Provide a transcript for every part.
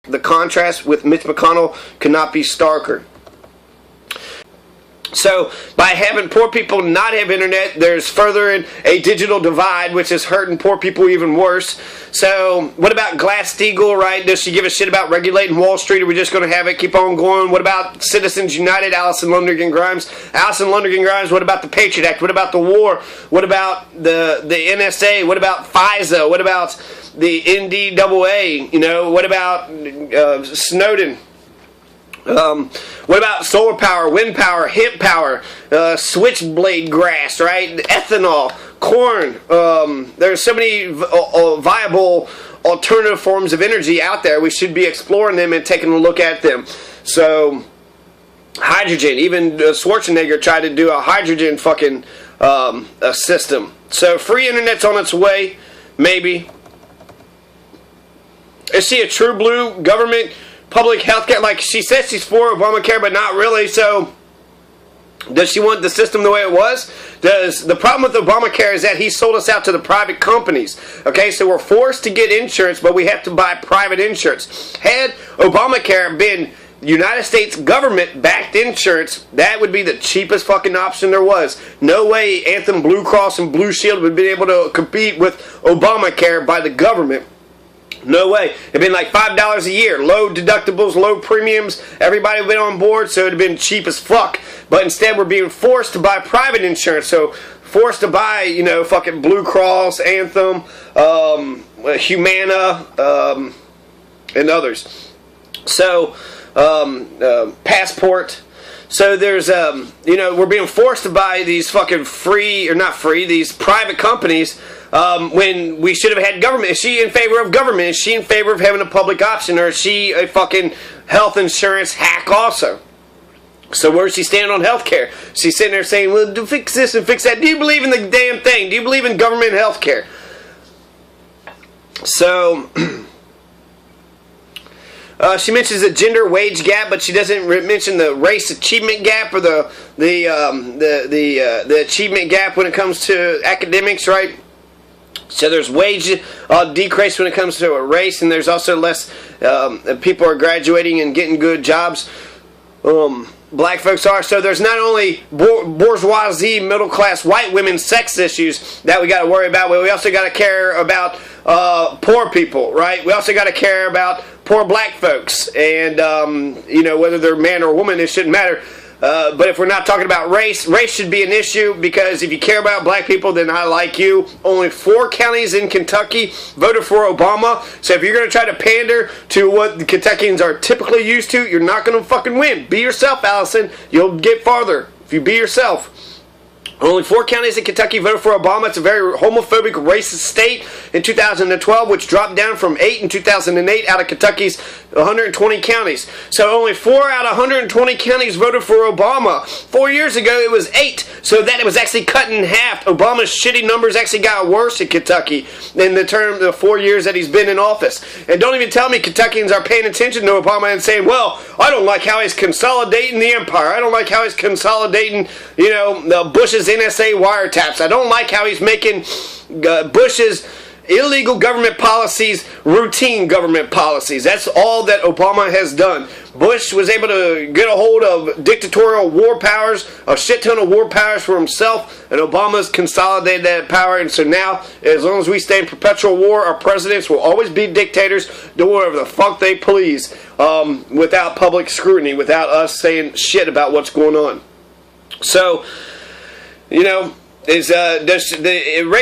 The contrast with Mitch McConnell could not be starker. So, by having poor people not have internet, there's furthering a digital divide, which is hurting poor people even worse. So, what about Glass-Steagall, right? Does she give a shit about regulating Wall Street? Are we just going to have it keep on going? What about Citizens United, Alison Lundergan Grimes? Alison Lundergan Grimes, what about the Patriot Act? What about the war? What about the NSA? What about FISA? What about the NDAA? You know, what about Snowden? What about solar power, wind power, hemp power, switchblade grass, right? Ethanol, corn. There's so many viable alternative forms of energy out there. We should be exploring them and taking a look at them. So, hydrogen. Even Schwarzenegger tried to do a hydrogen fucking a system. So, free internet's on its way. Maybe. Is she a true blue government? Public health care, like she says she's for Obamacare, but not really. So, does she want the system the way it was? The problem with Obamacare is that he sold us out to the private companies. Okay, so we're forced to get insurance, but we have to buy private insurance. Had Obamacare been United States government-backed insurance, that would be the cheapest fucking option there was. No way Anthem, Blue Cross, and Blue Shield would be able to compete with Obamacare by the government. No way. It'd been like $5 a year. Low deductibles, low premiums. Everybody would have been on board, so it'd have been cheap as fuck. But instead, we're being forced to buy private insurance. So, forced to buy, you know, fucking Blue Cross, Anthem, Humana, and others. So, Passport. So there's, you know, we're being forced to buy these fucking these private companies when we should have had government. Is she in favor of government? Is she in favor of having a public option? Or is she a fucking health insurance hack also? So where's she stand on health care? She's sitting there saying, well, fix this and fix that. Do you believe in the damn thing? Do you believe in government health care? So... she mentions the gender wage gap, but she doesn't mention the race achievement gap or the achievement gap when it comes to academics, right? So there's wage decrease when it comes to a race, and there's also less people are graduating and getting good jobs. Black folks are. So there's not only bourgeoisie, middle class, white women sex issues that we got to worry about, but we also got to care about poor people, right? We also got to care about poor black folks, and you know, whether they're man or woman, it shouldn't matter. But if we're not talking about race should be an issue, because if you care about black people, then I like you. Only 4 counties in Kentucky voted for Obama. So if you're going to try to pander to what the Kentuckians are typically used to, you're not going to fucking win. Be yourself, Allison. You'll get farther if you be yourself. Only 4 counties in Kentucky voted for Obama. It's a very homophobic, racist state in 2012, which dropped down from 8 in 2008 out of Kentucky's 120 counties. So only 4 out of 120 counties voted for Obama. 4 years ago, it was 8. So that it was actually cut in half. Obama's shitty numbers actually got worse in Kentucky in the 4 years that he's been in office. And don't even tell me Kentuckians are paying attention to Obama and saying, well, I don't like how he's consolidating the empire. I don't like how he's consolidating, you know, Bush's NSA wiretaps. I don't like how he's making Bush's illegal government policies routine government policies. That's all that Obama has done. Bush was able to get a hold of dictatorial war powers, a shit ton of war powers for himself, and Obama's consolidated that power. And so now, as long as we stay in perpetual war, our presidents will always be dictators, do whatever the fuck they please, without public scrutiny, without us saying shit about what's going on. So, you know, race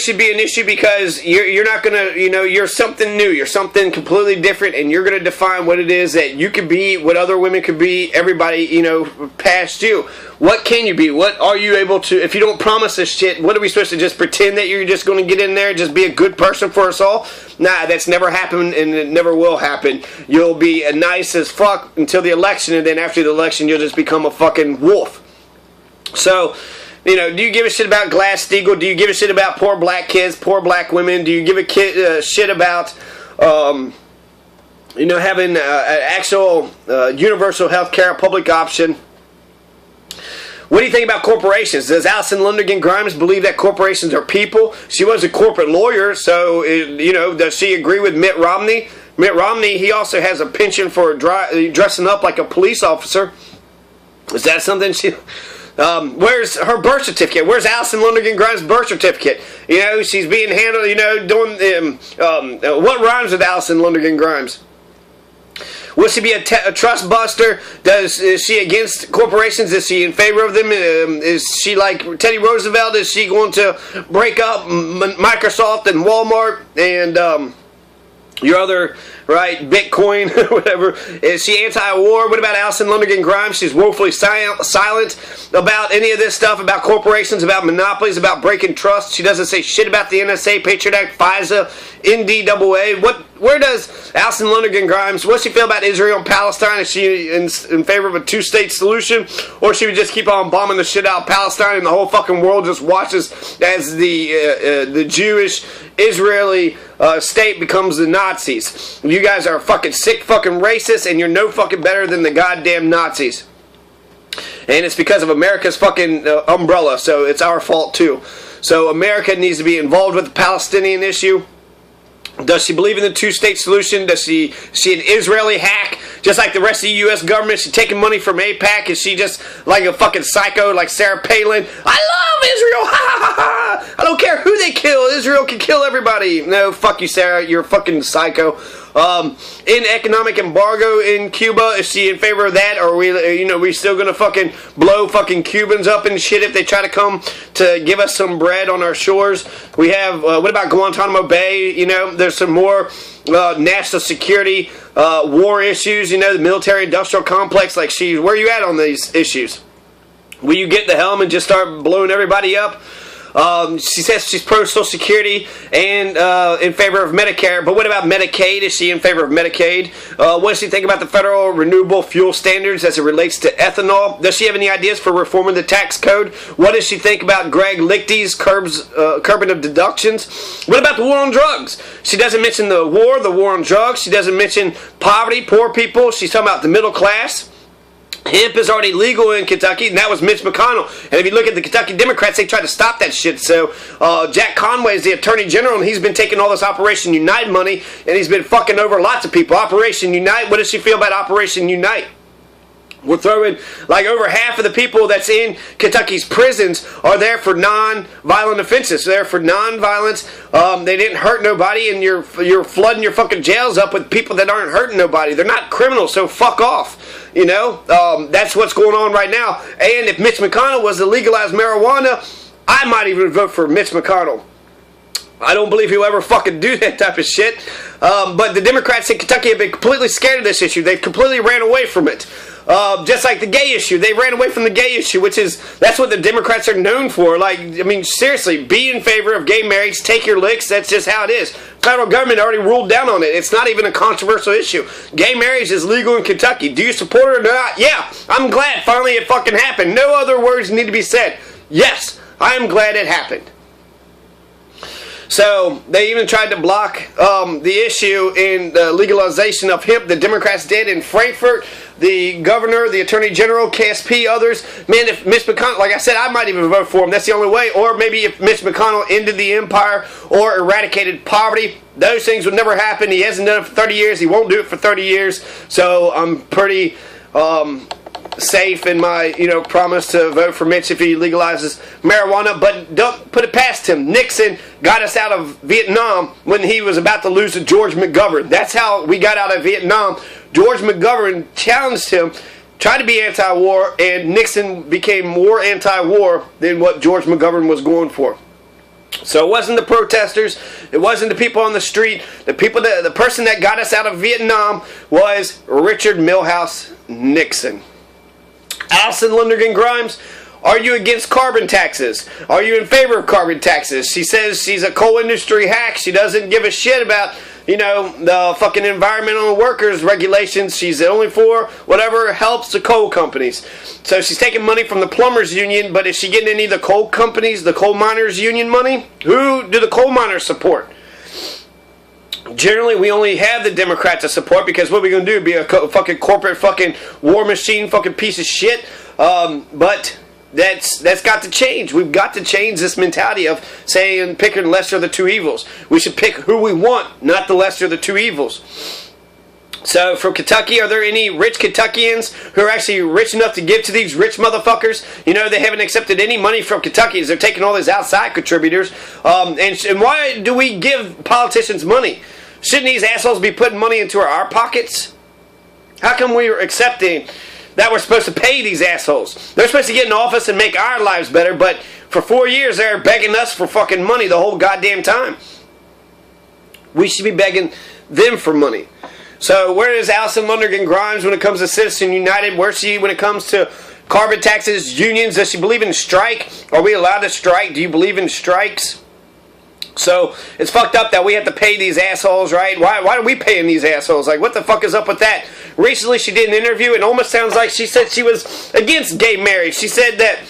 should be an issue, because you're not gonna, you know, you're something new, you're something completely different, and you're gonna define what it is that you could be, what other women could be, everybody, you know, past you. What can you be? What are you able to? If you don't promise us shit, what are we supposed to just pretend that you're just going to get in there and just be a good person for us all? Nah, that's never happened, and it never will happen. You'll be nice as fuck until the election, and then after the election, you'll just become a fucking wolf. So, you know, do you give a shit about Glass-Steagall? Do you give a shit about poor black kids, poor black women? Do you give a shit about, you know, having an actual universal health care, public option? What do you think about corporations? Does Alison Lundergan Grimes believe that corporations are people? She was a corporate lawyer, so, you know, does she agree with Mitt Romney? Mitt Romney, he also has a penchant for dressing up like a police officer. Is that something she... where's her birth certificate? Where's Alison Lundergan Grimes' birth certificate? You know, she's being handled, you know, doing... what rhymes with Alison Lundergan Grimes? Will she be a trust buster? Is she against corporations? Is she in favor of them? Is she like Teddy Roosevelt? Is she going to break up Microsoft and Walmart and your other, right, Bitcoin, whatever? Is she anti-war? What about Alison Lundergan Grimes? She's woefully silent about any of this stuff, about corporations, about monopolies, about breaking trust. She doesn't say shit about the NSA, Patriot Act, FISA, NDAA. Where does Alison Lundergan Grimes, what does she feel about Israel and Palestine? Is she in favor of a two-state solution? Or should we just keep on bombing the shit out of Palestine and the whole fucking world just watches as the Jewish Israeli state becomes the Nazis? You guys are fucking sick fucking racists, and you're no fucking better than the goddamn Nazis. And it's because of America's fucking umbrella, so it's our fault too. So America needs to be involved with the Palestinian issue. Does she believe in the two-state solution? Does she an Israeli hack? Just like the rest of the U.S. government, is she taking money from AIPAC? Is she just like a fucking psycho like Sarah Palin? I love Israel! Ha ha ha! I don't care who they kill. Israel can kill everybody. No, fuck you, Sarah. You're a fucking psycho. In economic embargo in Cuba, is she in favor of that? Or are we still gonna fucking blow fucking Cubans up and shit if they try to come to give us some bread on our shores? We have, what about Guantanamo Bay? You know, there's some more national security war issues, you know, the military-industrial complex. Like, where are you at on these issues? Will you get the helm and just start blowing everybody up? She says she's pro-Social Security and in favor of Medicare. But what about Medicaid? Is she in favor of Medicaid? What does she think about the federal renewable fuel standards as it relates to ethanol? Does she have any ideas for reforming the tax code? What does she think about Greg Lichty's curbing of deductions? What about the war on drugs? She doesn't mention the war on drugs. She doesn't mention poverty, poor people. She's talking about the middle class. Hemp is already legal in Kentucky, and that was Mitch McConnell. And if you look at the Kentucky Democrats, they tried to stop that shit. So Jack Conway is the Attorney General, and he's been taking all this Operation Unite money, and he's been fucking over lots of people. Operation Unite, what does she feel about Operation Unite? We're throwing, like, over half of the people that's in Kentucky's prisons are there for non-violent offenses. They're for non-violence. They didn't hurt nobody, and you're flooding your fucking jails up with people that aren't hurting nobody. They're not criminals, so fuck off. You know, that's what's going on right now. And if Mitch McConnell was to legalize marijuana, I might even vote for Mitch McConnell. I don't believe he'll ever fucking do that type of shit. But the Democrats in Kentucky have been completely scared of this issue. They've completely ran away from it. Just like the gay issue. They ran away from the gay issue, that's what the Democrats are known for. Like, I mean, seriously, be in favor of gay marriage, take your licks, that's just how it is. Federal government already ruled down on it. It's not even a controversial issue. Gay marriage is legal in Kentucky. Do you support it or not? Yeah, I'm glad finally it fucking happened. No other words need to be said. Yes, I am glad it happened. So, they even tried to block the issue in the legalization of hemp. The Democrats did in Frankfurt. The governor, the attorney general, KSP, others. Man, if Mitch McConnell, like I said, I might even vote for him. That's the only way. Or maybe if Mitch McConnell ended the empire or eradicated poverty, those things would never happen. He hasn't done it for 30 years. He won't do it for 30 years. So, I'm pretty safe in my, promise to vote for Mitch if he legalizes marijuana, but don't put it past him. Nixon got us out of Vietnam when he was about to lose to George McGovern. That's how we got out of Vietnam. George McGovern challenged him, tried to be anti-war, and Nixon became more anti-war than what George McGovern was going for. So it wasn't the protesters, it wasn't the people on the street. The person that got us out of Vietnam was Richard Milhous Nixon. Alison Lundergan Grimes, are you against carbon taxes? Are you in favor of carbon taxes? She says she's a coal industry hack. She doesn't give a shit about, the fucking environmental workers regulations. She's only for whatever helps the coal companies. So she's taking money from the plumbers union, but is she getting any of the coal companies, the coal miners union money? Who do the coal miners support? Generally, we only have the Democrats to support because what are we going to do? Be a fucking corporate fucking war machine fucking piece of shit? But That's got to change. We've got to change this mentality of saying picking the lesser of the two evils. We should pick who we want, not the lesser of the two evils. So, from Kentucky, are there any rich Kentuckians who are actually rich enough to give to these rich motherfuckers? You know, they haven't accepted any money from Kentuckians. They're taking all these outside contributors. And why do we give politicians money? Shouldn't these assholes be putting money into our pockets? How come we are accepting that we're supposed to pay these assholes? They're supposed to get in office and make our lives better, but for 4 years they're begging us for fucking money the whole goddamn time. We should be begging them for money. So where is Alison Lundergan Grimes when it comes to Citizen United? Where's she when it comes to carbon taxes, unions? Does she believe in strike? Are we allowed to strike? Do you believe in strikes? So it's fucked up that we have to pay these assholes, right? Why are we paying these assholes? Like, what the fuck is up with that? Recently she did an interview. It almost sounds like she said she was against gay marriage. She said that